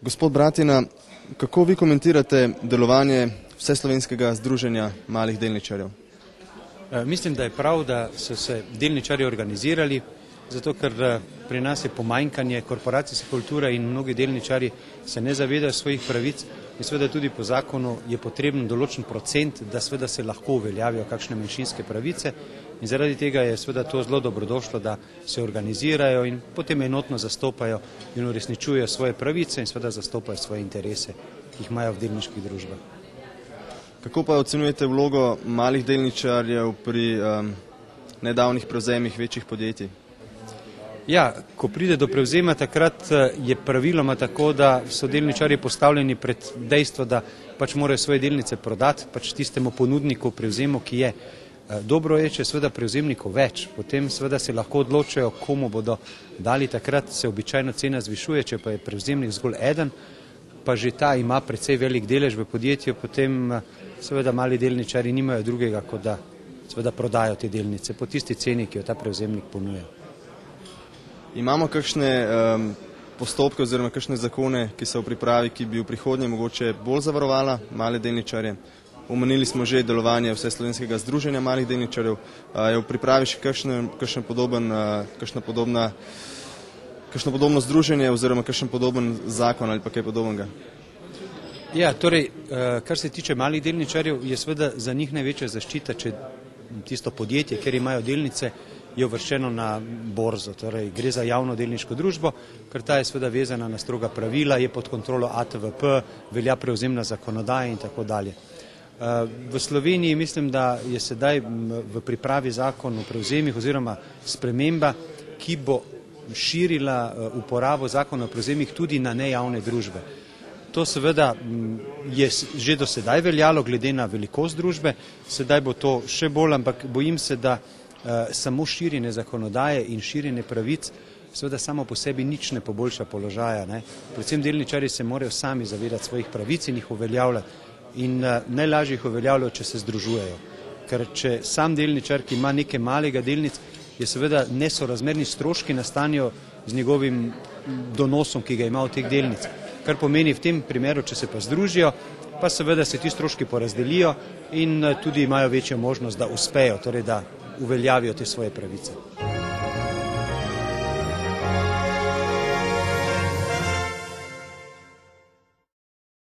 Gospod Bratina, kako vi komentirate delovanje Vseslovenskega združenja malih delničarjev? Mislim, da je prav, da so se delničarji organizirali, zato ker pri nas je pomanjkanje korporacijske kulture in mnogi delničarji se ne zavedajo svojih pravic in seveda tudi po zakonu je potreben določen procent, da seveda se lahko uveljavijo kakšne manjšinske pravice in zaradi tega je seveda to zelo dobrodošlo, da se organizirajo in potem enotno zastopajo in uresničujejo svoje pravice in seveda zastopajo svoje interese, ki jih imajo v delniških družbah. Kako pa ocenjujete vlogo malih delničarjev pri nedavnih prevzemih večjih podjetij? Ja, ko pride do prevzema, takrat je praviloma tako, da so delničarji postavljeni pred dejstvo, da pač morajo svoje delnice prodati pač tistemu ponudniku prevzemu, ki je. Dobro je, če seveda prevzemnikov več, potem seveda se lahko odločajo, komu bodo dali, takrat se običajno cena zvišuje, če pa je prevzemnik zgolj eden, pa že ta ima precej velik delež v podjetju, potem seveda mali delničarji nimajo drugega, kot da seveda prodajo te delnice po tisti ceni, ki jo ta prevzemnik ponuja. Imamo kakšne postopke oziroma kakšne zakone, ki so v pripravi, ki bi v prihodnje mogoče bolj zavarovala male delničarje? Omenili smo že delovanje Vseslovenskega združenja malih delničarjev. Je v pripravi še kakšno podobno združenje oziroma kakšen podoben zakon ali pa kaj podobnega? Ja, torej, kar se tiče malih delničarjev, je seveda za njih največja zaščita, če tisto podjetje, kjer imajo delnice, je uvrščeno na borzo, torej gre za javno delniško družbo, ker ta je seveda vezana na stroga pravila, je pod kontrolo ATVP, velja prevzemna zakonodaja in tako dalje. V Sloveniji mislim, da je sedaj v pripravi zakon o prevzemih oziroma sprememba, ki bo širila uporabo zakona o prevzemih tudi na nejavne družbe. To seveda je že do sedaj veljalo glede na velikost družbe, sedaj bo to še bolj, ampak bojim se, da samo širjenje zakonodaje in širjenje pravic seveda samo po sebi nič ne poboljša položaja. Predvsem delničarji se morajo sami zavedati svojih pravic in jih uveljavljati. In najlažje jih uveljavljajo, če se združujejo. Ker če sam delničar, ki ima nekaj malega delnic, je seveda nesorazmerni stroški nastanejo z njegovim donosom, ki ga ima od teh delnic. Kar pomeni v tem primeru, če se pa združijo, pa seveda se ti stroški porazdelijo in tudi imajo večjo možnost, da uspejo, torej da uveljavijo te svoje pravice.